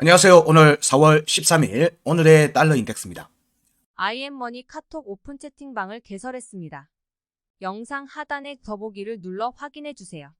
안녕하세요. 오늘 4월 13일 오늘의 달러 인덱스입니다. IM머니 카톡 오픈 채팅방을 개설했습니다. 영상 하단의 더보기를 눌러 확인해주세요.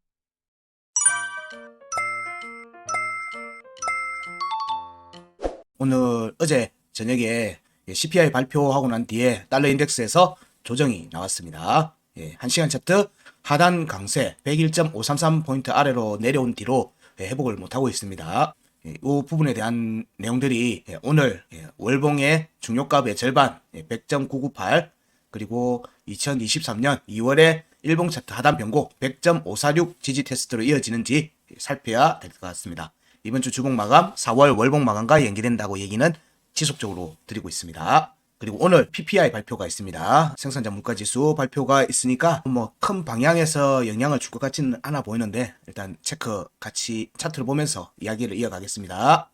오늘 어제 저녁에 CPI 발표하고 난 뒤에 달러 인덱스에서 조정이 나왔습니다. 1시간 차트 하단 강세 101.533포인트 아래로 내려온 뒤로 회복을 못하고 있습니다. 이 부분에 대한 내용들이 오늘 월봉의 중요값의 절반 100.998 그리고 2023년 2월에 일봉 차트 하단 변곡 100.546 지지 테스트로 이어지는지 살펴야 될 것 같습니다. 이번 주 주봉 마감 4월 월봉 마감과 연계된다고 얘기는 지속적으로 드리고 있습니다. 그리고 오늘 PPI 발표가 있습니다. 생산자 물가지수 발표가 있으니까 뭐 큰 방향에서 영향을 줄 것 같지는 않아 보이는데 일단 체크 같이 차트를 보면서 이야기를 이어가겠습니다.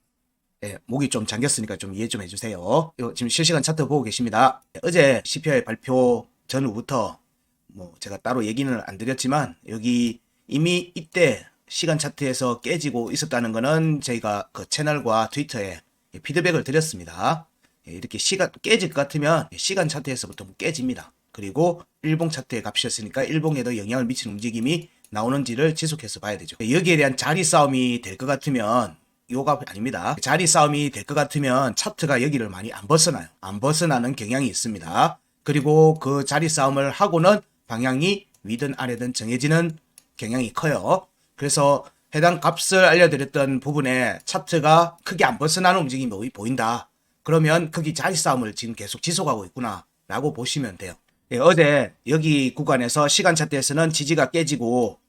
목이 좀 잠겼으니까 좀 이해 좀 해주세요. 지금 실시간 차트 보고 계십니다. 어제 CPI 발표 전후부터 뭐 제가 따로 얘기는 안 드렸지만 여기 이미 이때 시간 차트에서 깨지고 있었다는 거는 저희가 그 채널과 트위터에 피드백을 드렸습니다. 이렇게 시간 깨질 것 같으면 시간 차트에서부터 깨집니다. 그리고 일봉 차트의 값이었으니까 일봉에도 영향을 미치는 움직임이 나오는지를 지속해서 봐야 되죠. 여기에 대한 자리 싸움이 될 것 같으면 요가 아닙니다. 자리 싸움이 될 것 같으면 차트가 여기를 많이 안 벗어나요. 안 벗어나는 경향이 있습니다. 그리고 그 자리 싸움을 하고는 방향이 위든 아래든 정해지는 경향이 커요. 그래서 해당 값을 알려드렸던 부분에 차트가 크게 안 벗어나는 움직임이 보인다. 그러면 거기 자리 싸움을 지금 계속 지속하고 있구나 라고 보시면 돼요. 어제 여기 구간에서 시간 차트에서는 지지가 깨지고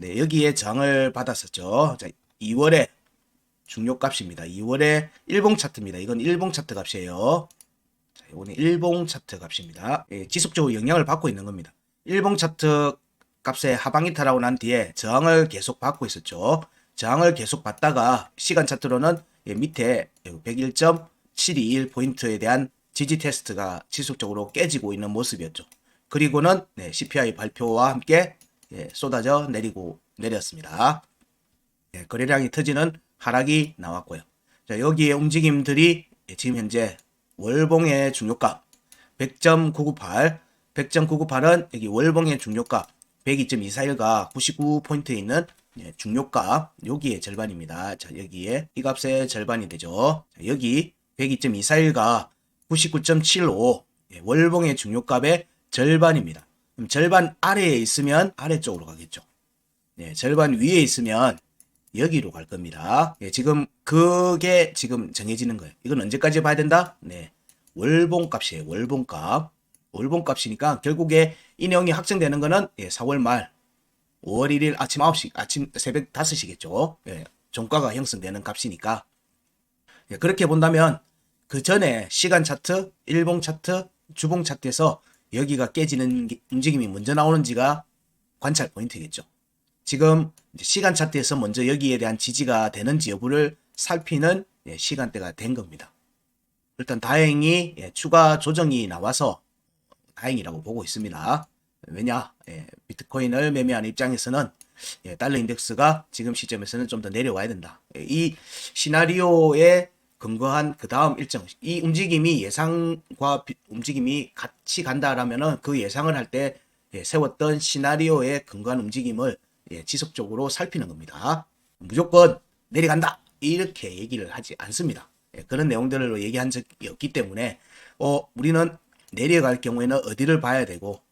여기에 저항을 받았었죠. 자, 2월에 중요값입니다. 2월에 일봉 차트입니다. 이건 일봉 차트 값이에요. 자, 이거는 일봉 차트 값입니다. 지속적으로 영향을 받고 있는 겁니다. 일봉 차트 값의 하방 이탈하고 난 뒤에 저항을 계속 받고 있었죠. 저항을 계속 받다가 시간 차트로는 밑에 101.721포인트에 대한 지지 테스트가 지속적으로 깨지고 있는 모습이었죠. 그리고는 CPI 발표와 함께 쏟아져 내렸습니다. 거래량이 터지는 하락이 나왔고요. 자, 여기에 움직임들이 지금 현재 월봉의 중요값 100.998 100.998은 여기 월봉의 중요값 102.241과 99포인트에 있는 중요값 여기에 절반입니다. 자, 여기에 이 값의 절반이 되죠. 자, 여기 102.241과 99.75 월봉의 중요값의 절반입니다. 그럼 절반 아래에 있으면 아래쪽으로 가겠죠. 절반 위에 있으면 여기로 갈 겁니다. 지금 그게 지금 정해지는 거예요. 이건 언제까지 봐야 된다? 월봉값이에요. 월봉값. 월봉값이니까 결국에 이 내용이 확정되는 거는 4월 말 5월 1일 아침 9시 아침 새벽 5시겠죠. 종가가 형성되는 값이니까 그렇게 본다면 그 전에 시간 차트, 일봉 차트, 주봉 차트에서 여기가 깨지는 움직임이 먼저 나오는지가 관찰 포인트겠죠. 지금 시간 차트에서 먼저 여기에 대한 지지가 되는지 여부를 살피는 시간대가 된 겁니다. 일단 다행히 추가 조정이 나와서 다행이라고 보고 있습니다. 왜냐? 비트코인을 매매하는 입장에서는 달러 인덱스가 지금 시점에서는 좀 더 내려와야 된다. 이 시나리오에 근거한 그 다음 일정, 이 움직임이 예상과 움직임이 같이 간다라면은 그 예상을 할 때 세웠던 시나리오에 근거한 움직임을 지속적으로 살피는 겁니다. 무조건 내려간다 이렇게 얘기를 하지 않습니다. 그런 내용들을 얘기한 적이 없기 때문에 우리는 내려갈 경우에는 어디를 봐야 되고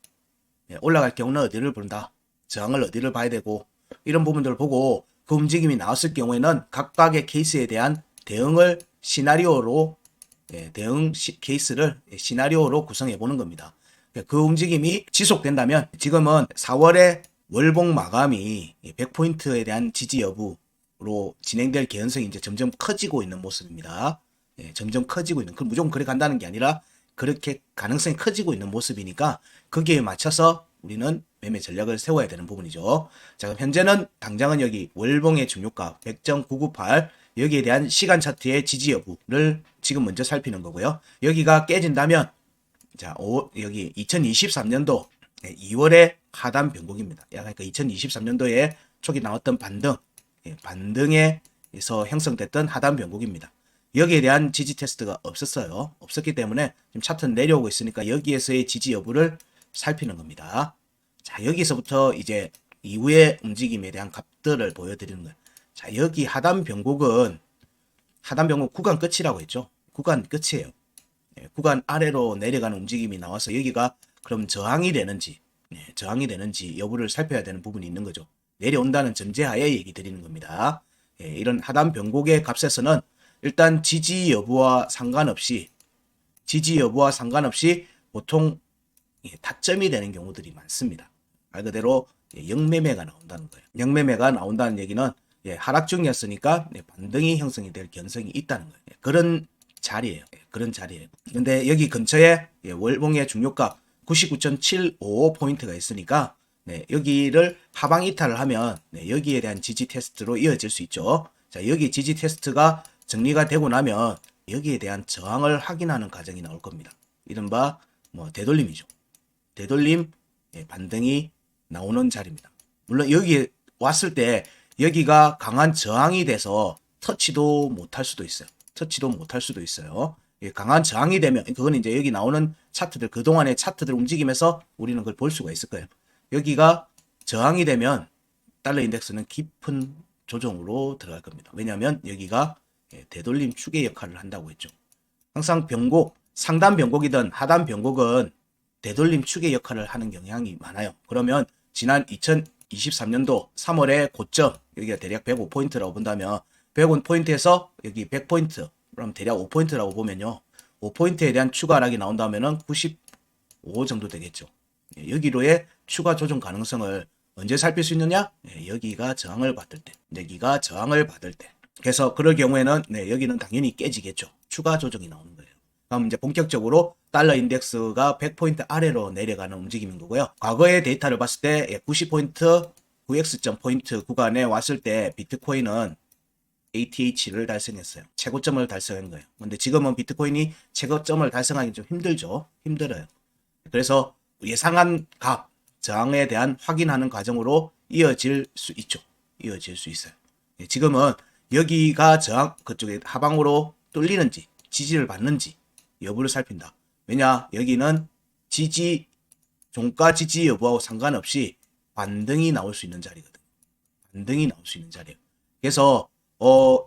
올라갈 경우는 어디를 본다, 저항을 어디를 봐야 되고 이런 부분들을 보고 그 움직임이 나왔을 경우에는 각각의 케이스에 대한 대응을 시나리오로 대응 케이스를 시나리오로 구성해 보는 겁니다. 그 움직임이 지속된다면 지금은 4월에 월봉 마감이 100포인트에 대한 지지 여부로 진행될 개연성이 이제 점점 커지고 있는 모습입니다. 점점 커지고 있는, 그 무조건 그래 간다는 게 아니라 그렇게 가능성이 커지고 있는 모습이니까 거기에 맞춰서 우리는 매매 전략을 세워야 되는 부분이죠. 자, 그럼 현재는 당장은 여기 월봉의 중요가 100.998 여기에 대한 시간 차트의 지지 여부를 지금 먼저 살피는 거고요. 여기가 깨진다면 자, 여기 2023년도 2월의 하단 변곡입니다. 그러니까 2023년도에 초기 나왔던 반등, 반등의 지지에서 형성됐던 하단 변곡입니다. 여기에 대한 지지 테스트가 없었어요. 없었기 때문에 지금 차트는 내려오고 있으니까 여기에서의 지지 여부를 살피는 겁니다. 자, 여기서부터 이제 이후의 움직임에 대한 값들을 보여드리는 거예요. 자, 여기 하단 변곡은 하단 변곡 구간 끝이라고 했죠. 구간 끝이에요. 구간 아래로 내려가는 움직임이 나와서 여기가 그럼 저항이 되는지 저항이 되는지 여부를 살펴야 되는 부분이 있는 거죠. 내려온다는 전제하에 얘기 드리는 겁니다. 이런 하단 변곡의 값에서는 일단 지지 여부와 상관없이 보통 타점이 되는 경우들이 많습니다. 말 그대로 영매매가 나온다는 거예요. 영매매가 나온다는 얘기는 하락 중이었으니까 반등이 형성이 될 견성이 있다는 거예요. 그런 자리예요. 그런 자리예요. 근데 여기 근처에 월봉의 중요가 99.755포인트가 있으니까 여기를 하방 이탈을 하면 여기에 대한 지지 테스트로 이어질 수 있죠. 자, 여기 지지 테스트가 정리가 되고 나면 여기에 대한 저항을 확인하는 과정이 나올 겁니다. 이른바 되돌림이죠. 되돌림 반등이 나오는 자리입니다. 물론 여기에 왔을 때 여기가 강한 저항이 돼서 터치도 못할 수도 있어요. 강한 저항이 되면 그건 이제 여기 나오는 차트들 그동안의 차트들 움직임에서 우리는 그걸 볼 수가 있을 거예요. 여기가 저항이 되면 달러 인덱스는 깊은 조정으로 들어갈 겁니다. 왜냐하면 여기가 되돌림 축의 역할을 한다고 했죠. 항상 변곡, 상단 변곡이든 하단 변곡은 되돌림 축의 역할을 하는 경향이 많아요. 그러면 지난 2023년도 3월의 고점, 여기가 대략 105포인트라고 본다면 105포인트에서 여기 100포인트, 그럼 대략 5포인트라고 보면요. 5포인트에 대한 추가 하락이 나온다면 95 정도 되겠죠. 여기로의 추가 조정 가능성을 언제 살필 수 있느냐? 여기가 저항을 받을 때. 그래서 그럴 경우에는 여기는 당연히 깨지겠죠. 추가 조정이 나오는 거예요. 그럼 이제 본격적으로 달러 인덱스가 100포인트 아래로 내려가는 움직임인 거고요. 과거의 데이터를 봤을 때 90포인트, 9x 포인트 구간에 왔을 때 비트코인은 ATH를 달성했어요. 최고점을 달성한 거예요. 근데 지금은 비트코인이 최고점을 달성하기 좀 힘들어요. 그래서 예상한 값, 저항에 대한 확인하는 과정으로 이어질 수 있어요. 지금은 여기가 저항, 그쪽에 하방으로 뚫리는지, 지지를 받는지 여부를 살핀다. 왜냐, 여기는 종가 지지 여부하고 상관없이 반등이 나올 수 있는 자리거든. 그래서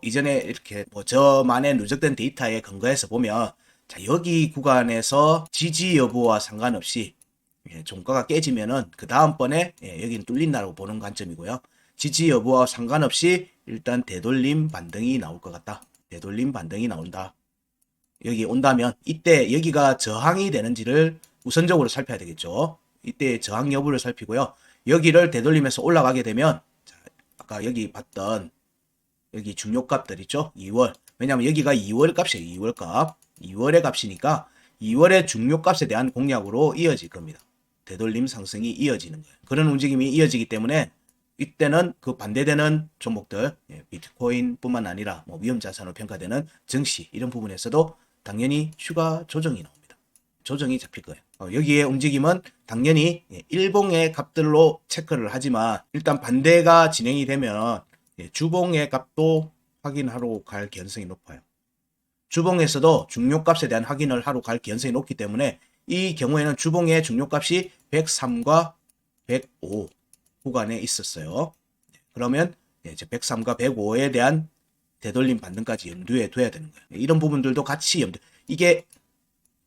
이전에 이렇게 저만의 누적된 데이터에 근거해서 보면 자, 여기 구간에서 지지 여부와 상관없이 종가가 깨지면은 그 다음번에 여기는 뚫린다고 보는 관점이고요. 지지 여부와 상관없이 일단 되돌림 반등이 나올 것 같다. 되돌림 반등이 나온다. 여기 온다면 이때 여기가 저항이 되는지를 우선적으로 살펴야 되겠죠. 이때 저항 여부를 살피고요. 여기를 되돌리면서 올라가게 되면 자, 아까 여기 봤던 여기 중요값들 있죠. 2월. 왜냐하면 여기가 2월 값이에요. 2월 값. 2월의 값이니까 2월의 중요값에 대한 공략으로 이어질 겁니다. 되돌림 상승이 이어지는 거예요. 그런 움직임이 이어지기 때문에 이때는 그 반대되는 종목들, 비트코인뿐만 아니라 위험자산으로 평가되는 증시 이런 부분에서도 당연히 추가 조정이 나옵니다. 조정이 잡힐 거예요. 여기에 움직임은 당연히 일봉의 값들로 체크를 하지만 일단 반대가 진행이 되면 주봉의 값도 확인하러 갈 가능성이 높아요. 주봉에서도 중요값에 대한 확인을 하러 갈 가능성이 높기 때문에 이 경우에는 주봉의 중요값이 103과 105 구간에 있었어요. 그러면 이제 103과 105에 대한 되돌림 반등까지 염두에 둬야 되는 거예요. 이런 부분들도 같이 이게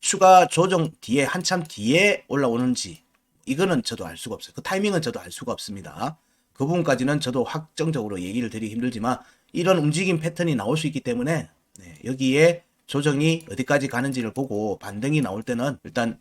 추가 조정 뒤에 한참 뒤에 올라오는지 이거는 저도 알 수가 없어요. 그 타이밍은 저도 알 수가 없습니다. 그 부분까지는 저도 확정적으로 얘기를 드리기 힘들지만 이런 움직임 패턴이 나올 수 있기 때문에 여기에 조정이 어디까지 가는지를 보고 반등이 나올 때는 일단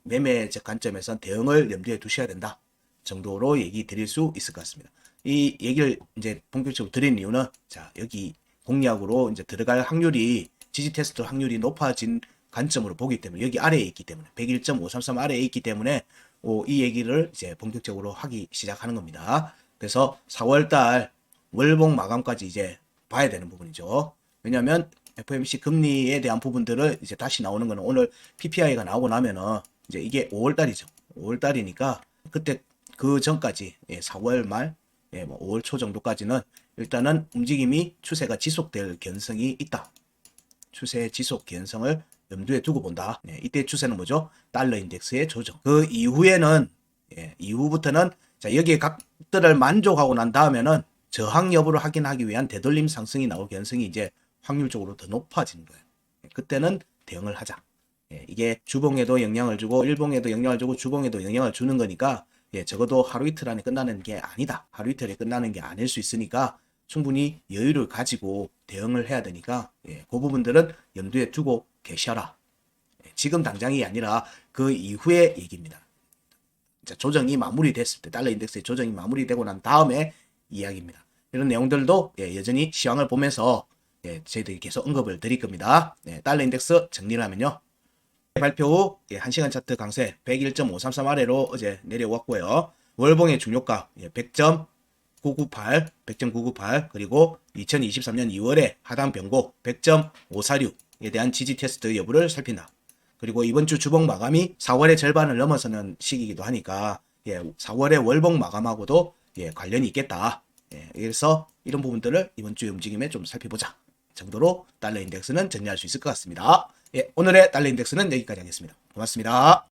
매매적 관점에서 대응을 염두에 두셔야 된다 정도로 얘기 드릴 수 있을 것 같습니다. 이 얘기를 이제 본격적으로 드린 이유는 자, 여기 공략으로 이제 들어갈 확률이 지지 테스트 확률이 높아진 관점으로 보기 때문에 여기 아래에 있기 때문에 101.533 아래에 있기 때문에 이 얘기를 이제 본격적으로 하기 시작하는 겁니다. 그래서 4월달 월봉 마감까지 이제 봐야 되는 부분이죠. 왜냐하면 FOMC 금리에 대한 부분들을 이제 다시 나오는 거는 오늘 PPI가 나오고 나면은 이제 이게 5월달이죠. 5월달이니까 그때 그 전까지 4월 말 5월 초 정도까지는 일단은 움직임이 추세가 지속될 개연성이 있다. 추세 지속 개연성을 염두에 두고 본다. 네, 이때 추세는 뭐죠? 달러 인덱스의 조정. 그 이후에는 이후부터는 자, 여기에 각들을 만족하고 난 다음에는 저항 여부를 확인하기 위한 되돌림 상승이 나올 개연성이 이제 확률적으로 더 높아지는 거예요. 그때는 대응을 하자. 이게 주봉에도 영향을 주고 일봉에도 영향을 주고 주봉에도 영향을 주는 거니까 적어도 하루 이틀 안에 끝나는 게 아니다. 하루 이틀에 끝나는 게 아닐 수 있으니까 충분히 여유를 가지고 대응을 해야 되니까 그 부분들은 염두에 두고 계셔라. 지금 당장이 아니라 그 이후의 얘기입니다. 자, 조정이 마무리됐을 때 달러 인덱스의 조정이 마무리되고 난 다음에 이야기입니다. 이런 내용들도 여전히 시황을 보면서 저희들이 계속 언급을 드릴 겁니다. 달러 인덱스 정리를 하면요. 발표 후 1시간 차트 강세 101.533 아래로 어제 내려왔고요. 월봉의 중요가 100.998, 100.998 그리고 2023년 2월에 하단 변고 100.546에 대한 지지 테스트 여부를 살핀다. 그리고 이번 주 주봉 마감이 4월의 절반을 넘어서는 시기이기도 하니까 4월의 월봉 마감하고도 관련이 있겠다. 그래서 이런 부분들을 이번 주 움직임에 좀 살펴보자 정도로 달러 인덱스는 정리할 수 있을 것 같습니다. 오늘의 달러 인덱스는 여기까지 하겠습니다. 고맙습니다.